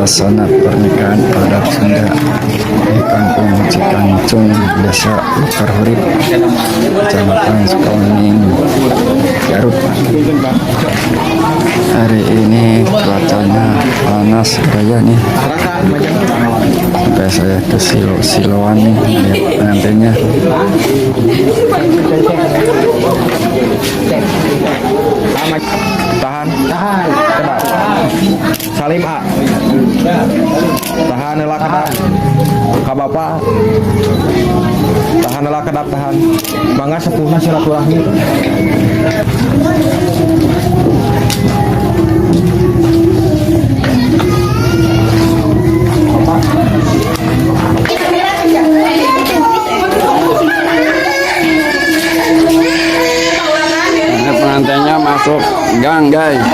suasana pernikahan adat Sunda di Kampung Cikancung, Desa Lukarhurip, Kecamatan Sukawening, Garut. Hari ini cuacanya panas gaya nih. Sampai saya ke siloan nih lihat pengantinnya. Tahan. Kedap. Salim A. Tahan heula kedap. Ka Bapak. Tahan heula kedap tahan. Mangga sepuhna silaturahmi. Pengantinnya masuk gang guys.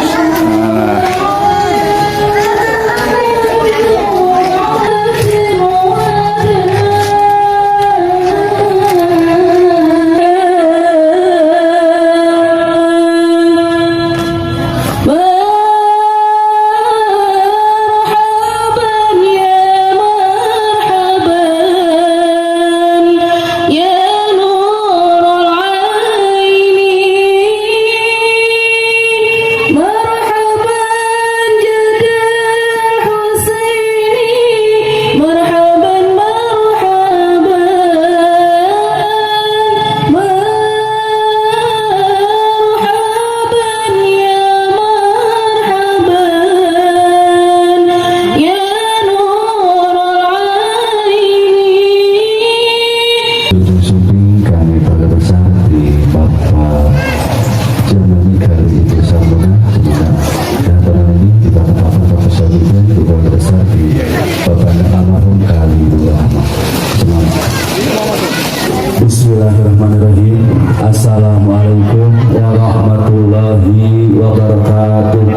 Bismillahirrahmanirrahim. Assalamualaikum warahmatullahi wabarakatuh.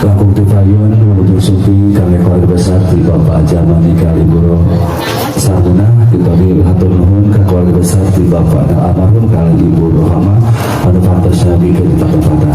Langkung Tifayun menuju sufi kami keluarga besar di Bapak Jamani Kaliburo Saruna dibagi hatur nuhun ke keluarga besar di Bapak almarhum kali Ibu Rohama anu pantasnya bikin pada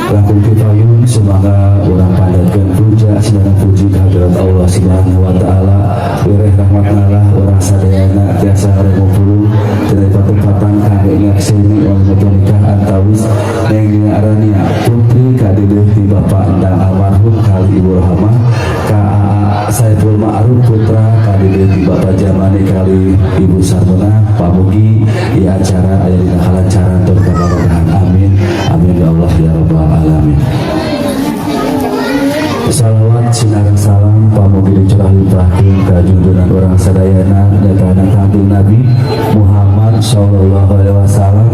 Langkung Tifayun semoga orang pandatkan puja sedang puji kehadirat Allah Subhanahu wa taala, wireh rahmat Allah orang sadayana tiasa hareumpul dari patempatan kangge ngakseni oleh menikah antawis yang diarania putri kadeuh di Bapak endang almarhum kali Ibu Rohama ka Saiful Ma'ruf putra kadeuh di Bapak Jamani kali Ibu Sarmuna pamugi di acara aya dina kalancaran tur kabarokah. Amin amin ya Allah ya rabbal alamin. Salawat sinarang salam pamugi dicurah limpahkeun ka junjungan urang sadayana datana kanjeng Nabi Muhammad sallallahu alaihi wasallam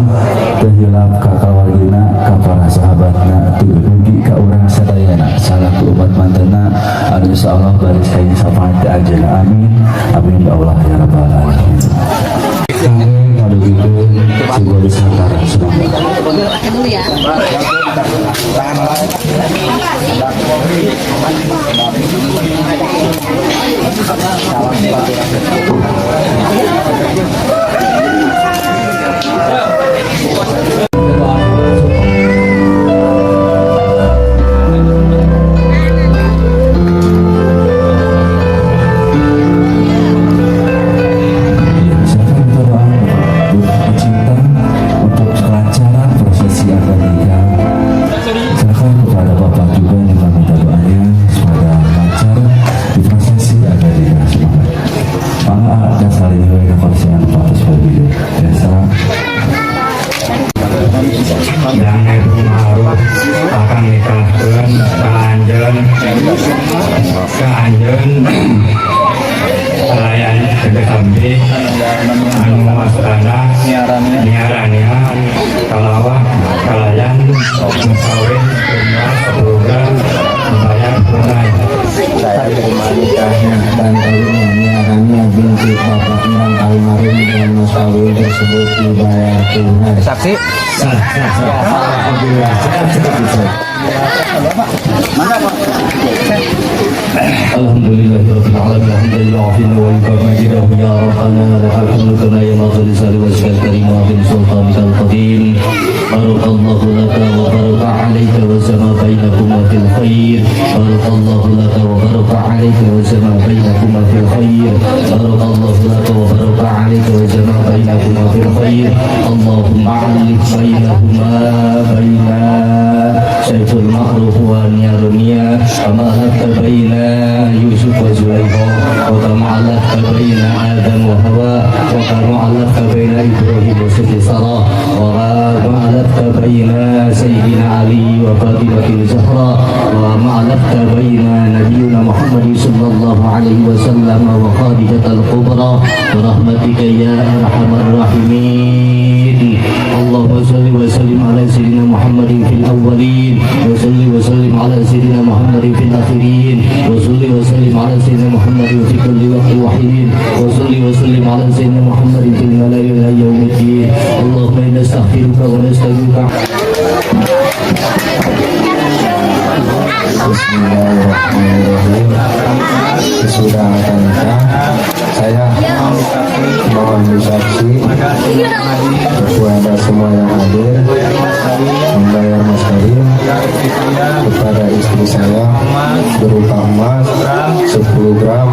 teu hilap ka kawargina ka para sahabatna teu mugi ka urang sadayana salaku umat mantenna anu insyaallah baris kain syafaat ka ajeuna. Amin amin ya Allah ya rabbal alamin. Kami kalau gitu sebuah Nusantara semoga dulu ya. pelayan kami anu mastana niaranian kalawah kalayan mengkawin program membayar tunai saya nikahnya dan kawinnya niarania binti Bapak Endang almarhum dan mas kawin tersebut dibayar tunai. Saksi Sah. Alhamdulillah. Mana Pak? Alhamdulillahirabbil alamin. Alhamdulillahil wa yukammilu ya rabbana wa alhamdulillah ya mazali salli wa sallim karim wa bin sultanikal qadim. بارك الله لك وبارك عليك وجمع بينكما في الخير بارك الله لك وبارك عليك وجمع بينكما في الخير بارك الله لك وبارك عليك وجمع بينكما في الخير اللهم علق بينهما بين سيف المعروف والنيرانية كما علقت بين يوسف وزليخا وكما علقت بين آدم وحواء وكما علقت بين إبراهيم وسارة وكما علقت بين سيدنا علي وفاطمة الزهراء وكما علقت بين نبينا محمد صلى الله عليه وسلم وخادجة الكبرى برحمتك يا أرحم الراحمين اللهم صل وسلم على سيدنا محمد في الأولين وصل وسلم على سيدنا محمد في الآخرين وصل وسلم على سيدنا محمد في كل وقت وحين وصل وسلم على سيدنا محمد في الملائكة إلى يوم الدين اللهم إنا نستغفرك ونستغفرك. Bismillahirrahmanirrahim. Sesudah akan nikah, saya mohon disaksi kepada semua yang hadir membayar mas kawin kepada istri saya berupa emas 10 gram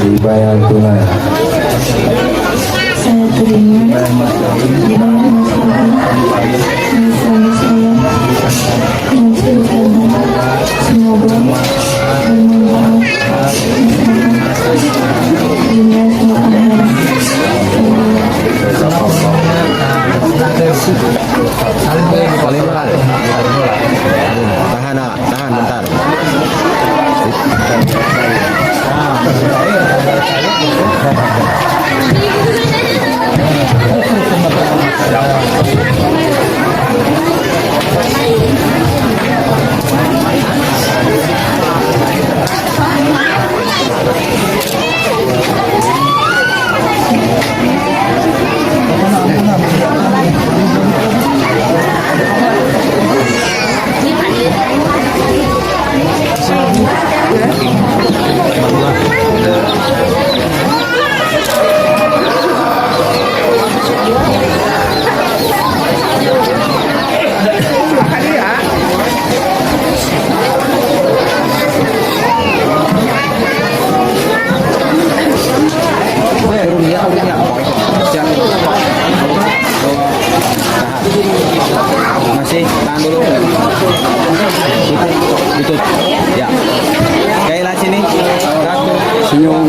dibayar tunai. Saya terima dibayar mas kawin suami saya dan semoga bermanfaat dunia semua akhirat. Tahan bentar. Masih tahan dulu. Itu. Ya. Kailah sini. Satu. Senyum.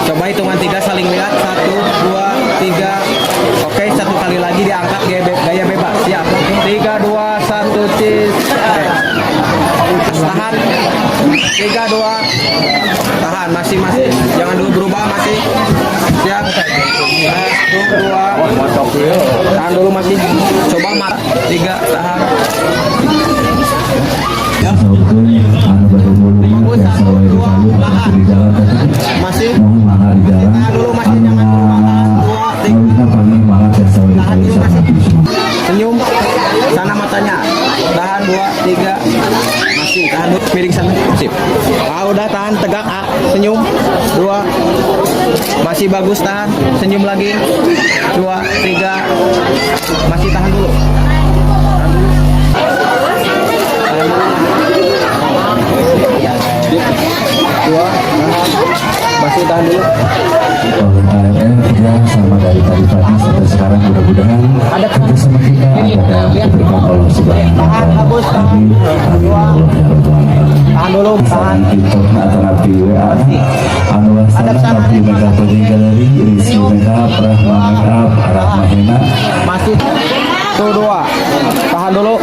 Coba hitungan 3 saling lihat. 1, 2, 3. Oke, satu kali lagi diangkat gaya bebas. Siap. 3, 2, 1, cis. Tahan. 3, 2. Tahan. Masih. Jangan dulu berubah masih. Siap. 1, 2. Tahan dulu masih. Coba 3. Tahan. Masih. Tahan dulu masih. Jangan senyum. Sana matanya. Tahan 2, 3. Masih. Tahan dulu. Miring sana. Sip. Udah tahan tegak. Senyum. 2. Masih bagus, tahan. Senyum lagi. 2, 3. Masih tahan dulu. Dua, masih tahan dulu. Oleh AMF ya sama dari tadi pagi sampai sekarang mudah-mudahan kerjasama kita akan diberikan Allah Subhanahu wa Ta'ala. Amin. Amin. Tahan dulu, tahan. TikTok atau nabi WA anu wasana nabi mereka galeri isi mereka rahmahena Masih. Tuh 2. Tahan dulu.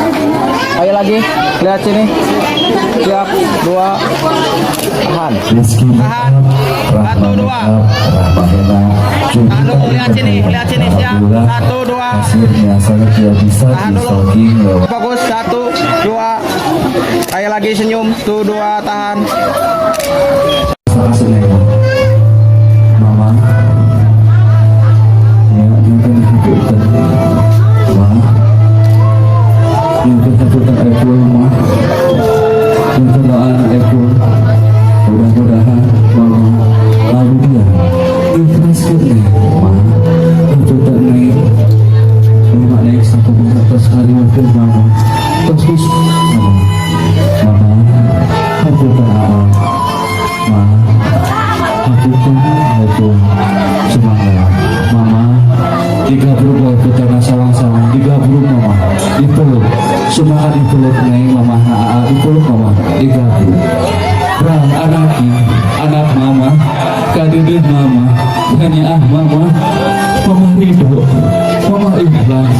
Ayo lagi. Lihat sini. Siap. 2. Tahan. Rizki Tahan. 1, 2. rahmahena. Tahan dulu. Lihat sini. Siap. 1, 2. Hasilnya saya tidak bisa Tahan dulu. di-stalking lewat Fokus. 1, 2. Ayo lagi senyum. Tuh 2. Tahan. hasilnya mama ya mungkin hidup mungkin kebutuhan ekor mah mungkin doa ekor mudah-mudahan mama lalu dia ikhlas kerja mah kebutuhan naik rumah naik mama digabung rang anak mama kadedeh mama hanya mama ridho mama ikhlas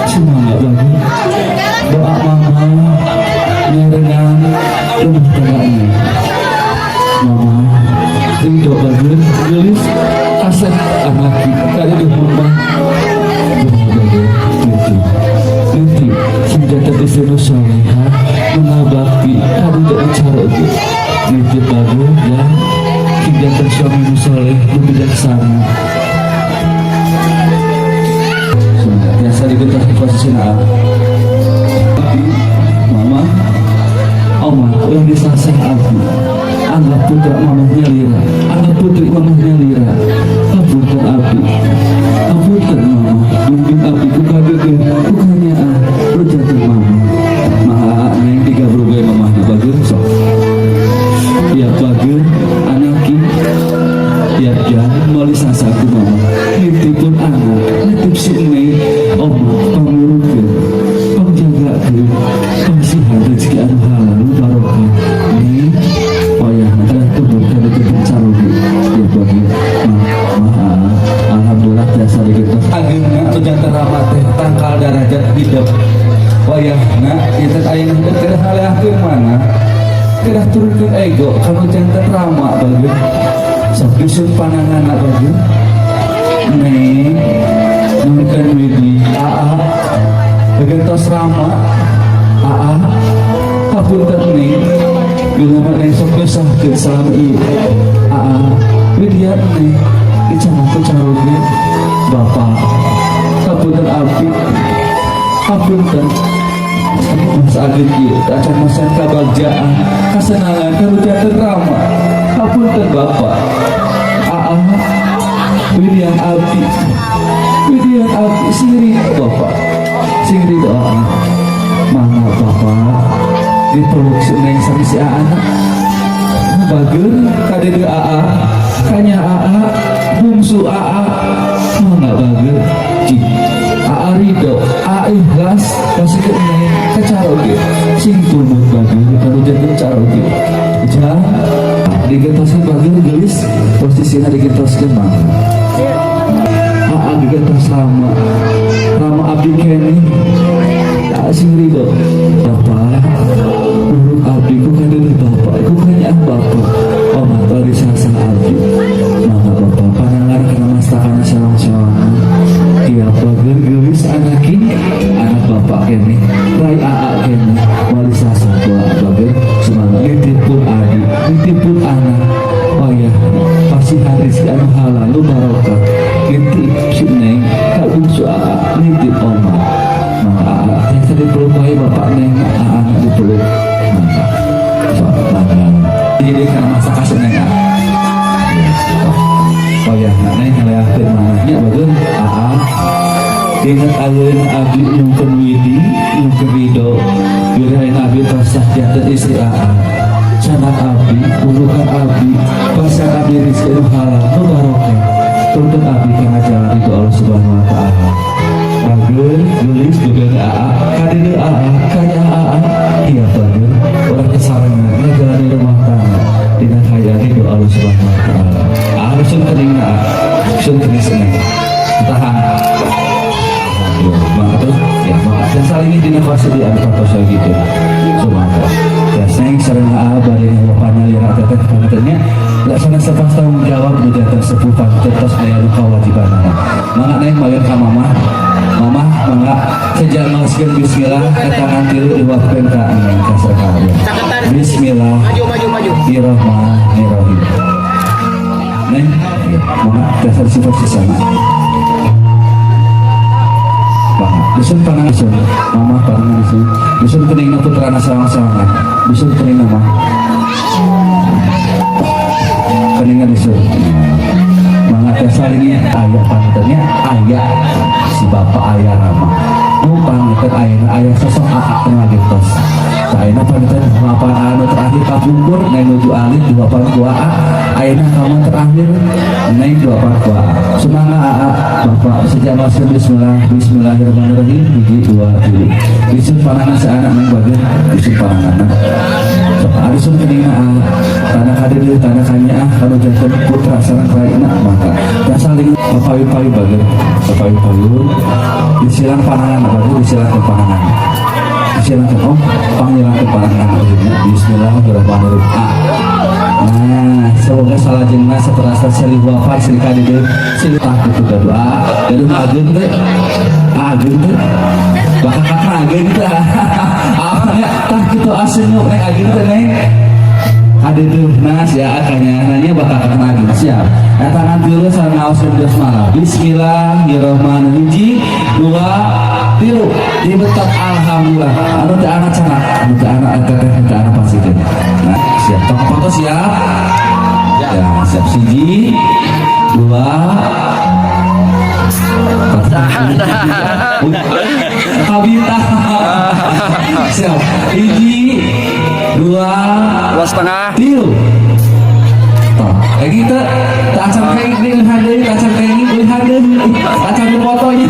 semangat lagi doa mama nyerenang rumah tangganya mama ridho bagus gelis asal anak kadedeh mama nanti senjata disuruh soleha mengabakti harus jadi cara itu nanti bagus dan senjata suami soleh bijaksana biasa dibentuk posisi tapi mama oma yang disasar aku anggap putra mamahnya lira anggap putri mamahnya lira kabulkan api kabulkan mama bimbing api kukagege kukanya berjatuh mama maha neng tiga berubah mamahnya bagus sok tiap bagus anaki tiap jalan melalui sasaku mama nitipun anak nitip si neng oma pangurutkan pangjagakan pangsihan rezeki anu halal barokah neng wayah adalah tubuhkan itu pencarugi tiap bagi maha alhamdulillah biasa dikitos akhirnya penjantan ramat tangkal darajat hidup wayah nak kita ayah kedah halih mana kedah turunkan ego kalau jantan ramak bagi sok disun panangan bagi nih nunkan widi begentos ramak kapunten nih bila mana sok besar ke selama ini widiat nih kecamatan carugi bapak kapunten api kapunten mas ageng ieu acan masan kabagjaan kasenangan karujangan rama kapunten bapak widian api singri bapak singri doa mana bapak dipeluk seneng sama si anak bager kadede kanya bungsu mana bager cik ridho ikhlas kasih ke neng kecaroge sing tumut bager kalau jadi caroge jangan digetoskan bager gelis posisinya digetoskan mana digetos rama abdi kene sing ridho bapak urut abdi ku kadede bapak ku kanya bapak oma tadi sasa abdi maka bapak panangan karena mastakan sarang-sarang tiap bager gelis anak bapak kene rai kene wali sasa tua bager semangat nitipun adi nitipun anak wayah pasti haris anu halal lu barokah nitip si neng kabung suara nitip oma maka yang tadi peluk bapak neng anak dipeluk maka soalnya jadi karena masa kasih neng wayah neng halaya firmanahnya bagus ingat alun abdi nyungken widi nyungken ridho wirain abdi pasah jatuh istri sanak abdi ulukan abdi pasang abdi rizki halal barokah tuntut abdi karena jalan itu Allah subhanahu wa ta'ala bager gelis juga kadede kanya iya bager orang kesarangan ngejalani rumah tangga dengan hayati doa Allah subhanahu wa ta'ala sun kening sun kening seneng tahan ya dan saling ini dinegosiasi di antara pasal gitu semangat ya saya sering balik bapaknya lihat teteh pangetnya laksana sepas tanggung jawab di atas sepupan terus ayah luka wajiban mana neng balik ke mama mangga sejak masukkan bismillah ketangan tilu diwakilkan ke aneng kasar kalian bismillah Bismillahirrahmanirrahim neng mama dasar sifat sesama dusun panang dusun mama panang dusun kening na putra na sarang-sarangan dusun kening na kening na dusun mga kasarinya ayah pangitannya ayah si bapak ayah rama nu pangitan ayah sosok akak tengah gitu Ayeuna pamitan papan anu terakhir kapungkur neng nuju alih 2 ayeuna kamu terakhir neng 2 semangat Bapak sejak masuk bismillahirrahmanirrahim 1 2 3 disun panangan seanak neng bagian disun panangan Arisun keningna tanah hadir tanah kanya kalau jantan putra sarang raina maka yang saling papayu-payu bagian papayu-payu disilang panangan bagian disilangkan panangan disilangkan panggilangkan panangan bismillahirrahmanirrahim. Nah, semoga salah jenazah setelah selesai wafat silika di silih takut juga doa dari agen teh bakal kakak agen teh apa ya tak gitu asyik neng agen teh neng ada tuh nas ya akhirnya nanya bakal kakak agen siap ya tangan dulu sama ausin basmalah bismillahirrahmanirrahim 2 3 dibetak alhamdulillah anu teh anak cara anu teh anak pastikan. Nah siap tong foto siap ya siap 1 2 Habita siap 1 2 2,5 tilu kayak gitu acang kayak gini acang kayak gini acang fotonya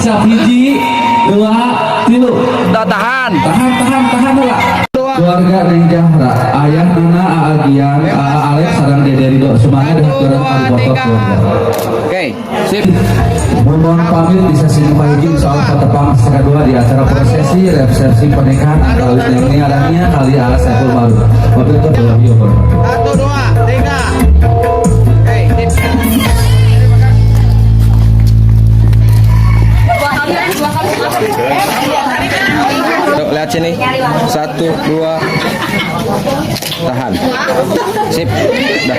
siap 1 2 tilu tahan lah keluarga Neng Jahra ayah Nana Aagian Alex sarang Dede Ridho semuanya dengan kurang kali foto keluarga. Oke, sip. Mohon pamit di sesi pagi soal ketepang setengah 2 di acara prosesi resepsi pernikahan kali ini adanya kali ala Saiful Maruf. Waktu itu 1 2 3. Oke, sip. Tuh, lihat sini 1 2 tahan sip dah.